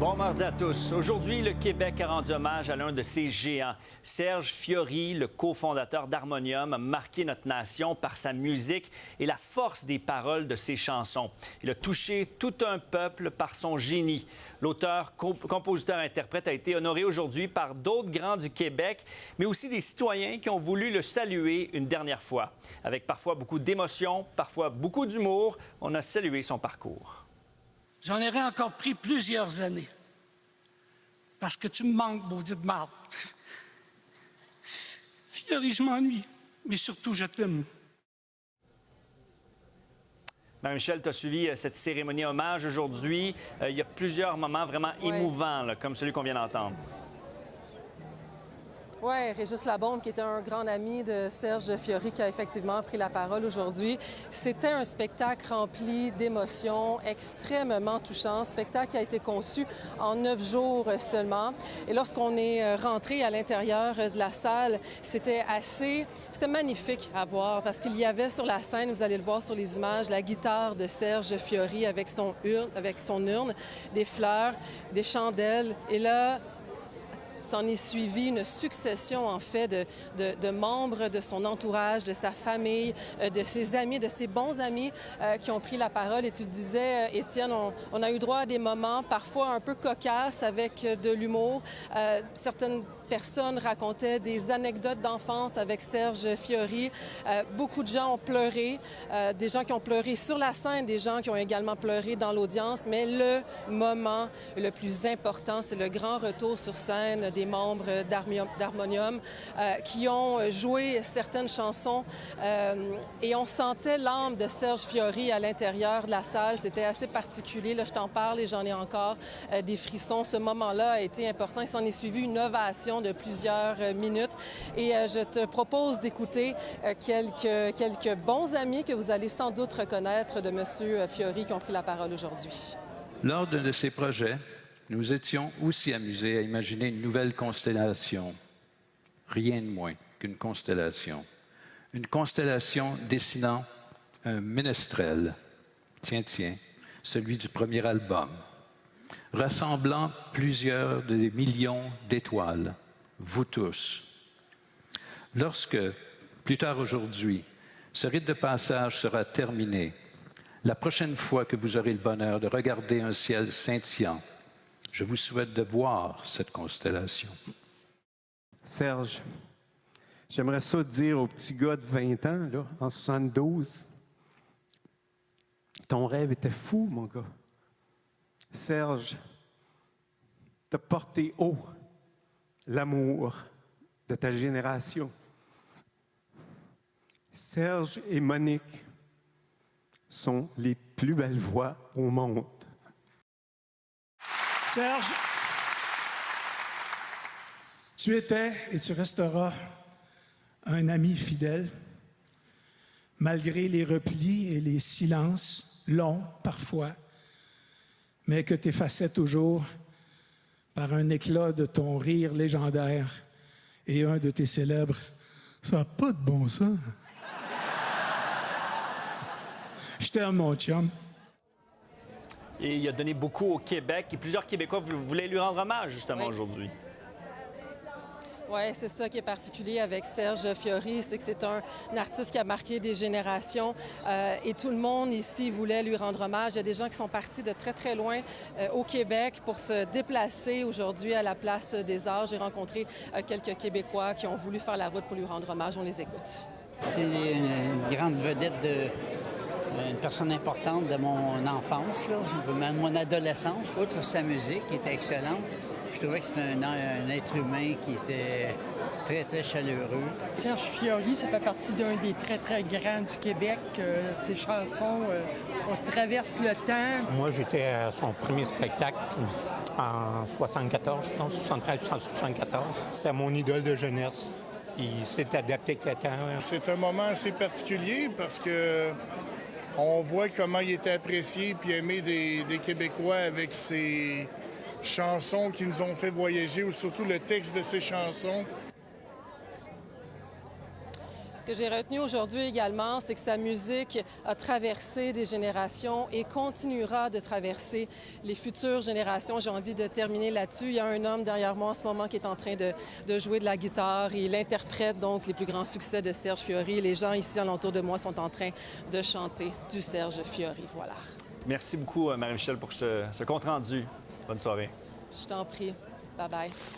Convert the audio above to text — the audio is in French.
Bon mardi à tous. Aujourd'hui, le Québec a rendu hommage à l'un de ses géants. Serge Fiori, le cofondateur d'Harmonium, a marqué notre nation par sa musique et la force des paroles de ses chansons. Il a touché tout un peuple par son génie. L'auteur, compositeur, interprète a été honoré aujourd'hui par d'autres grands du Québec, mais aussi des citoyens qui ont voulu le saluer une dernière fois. Avec parfois beaucoup d'émotion, parfois beaucoup d'humour, on a salué son parcours. J'en aurais encore pris plusieurs années. Parce que tu me manques, maudite marde. Fiori, je m'ennuie. Mais surtout, je t'aime. Marie-Michel, tu as suivi cette cérémonie hommage aujourd'hui. Il y a plusieurs moments vraiment émouvants, là, comme celui qu'on vient d'entendre. Oui, Régis Labombe, qui était un grand ami de Serge Fiori, qui a effectivement pris la parole aujourd'hui. C'était un spectacle rempli d'émotions, extrêmement touchant. Spectacle qui a été conçu en 9 jours seulement. Et lorsqu'on est rentré à l'intérieur de la salle, c'était magnifique à voir parce qu'il y avait sur la scène, vous allez le voir sur les images, la guitare de Serge Fiori avec son urne, des fleurs, des chandelles. Et là, s'en est suivi une succession, en fait, de membres de son entourage, de sa famille, de ses amis, de ses bons amis qui ont pris la parole. Et tu le disais, Étienne, on a eu droit à des moments parfois un peu cocasses avec de l'humour. Certaines personnes racontaient des anecdotes d'enfance avec Serge Fiori. Beaucoup de gens ont pleuré, des gens qui ont pleuré sur la scène, des gens qui ont également pleuré dans l'audience. Mais le moment le plus important, c'est le grand retour sur scène des membres d'Harmonium qui ont joué certaines chansons et on sentait l'âme de Serge Fiori à l'intérieur de la salle. C'était assez particulier. Là, je t'en parle et j'en ai encore des frissons. Ce moment-là a été important. Il s'en est suivi une ovation de plusieurs minutes. Et je te propose d'écouter quelques bons amis que vous allez sans doute reconnaître de M. Fiori qui ont pris la parole aujourd'hui. Lors d'un de ces projets, nous étions aussi amusés à imaginer une nouvelle constellation. Rien de moins qu'une constellation. Une constellation dessinant un ménestrel. Tiens, celui du premier album. Rassemblant plusieurs des millions d'étoiles. Vous tous. Lorsque, plus tard aujourd'hui, ce rite de passage sera terminé, la prochaine fois que vous aurez le bonheur de regarder un ciel scintillant, je vous souhaite de voir cette constellation. Serge, j'aimerais ça dire au petit gars de 20 ans, là, en 72, ton rêve était fou, mon gars. Serge, t'as porté haut l'amour de ta génération. Serge et Monique sont les plus belles voix au monde. Serge, tu étais et tu resteras un ami fidèle, malgré les replis et les silences longs parfois, mais que t'effaçais toujours par un éclat de ton rire légendaire et un de tes célèbres « Ça n'a pas de bon sens ». Je t'aime, mon chum. Et il a donné beaucoup au Québec et plusieurs Québécois voulaient lui rendre hommage, justement, aujourd'hui. Oui, c'est ça qui est particulier avec Serge Fiori, c'est que c'est un artiste qui a marqué des générations et tout le monde ici voulait lui rendre hommage. Il y a des gens qui sont partis de très, très loin au Québec pour se déplacer aujourd'hui à la Place des Arts. J'ai rencontré quelques Québécois qui ont voulu faire la route pour lui rendre hommage. On les écoute. C'est une grande vedette une personne importante de mon enfance, là, même mon adolescence, outre sa musique qui était excellente. Je trouvais que c'était un être humain qui était très, très chaleureux. Serge Fiori, ça fait partie d'un des très, très grands du Québec. Ses chansons, on traverse le temps. Moi, j'étais à son premier spectacle en 74, je pense, 73-74. C'était mon idole de jeunesse. Il s'est adapté avec le temps. C'est un moment assez particulier parce que on voit comment il était apprécié puis aimé des Québécois avec ses chansons qui nous ont fait voyager ou surtout le texte de ses chansons. Ce que j'ai retenu aujourd'hui également, c'est que sa musique a traversé des générations et continuera de traverser les futures générations. J'ai envie de terminer là-dessus. Il y a un homme derrière moi en ce moment qui est en train de jouer de la guitare. Il interprète donc les plus grands succès de Serge Fiori. Les gens ici alentour de moi sont en train de chanter du Serge Fiori. Voilà. Merci beaucoup, Marie-Michel, pour ce compte-rendu. Bonne soirée. Je t'en prie. Bye-bye.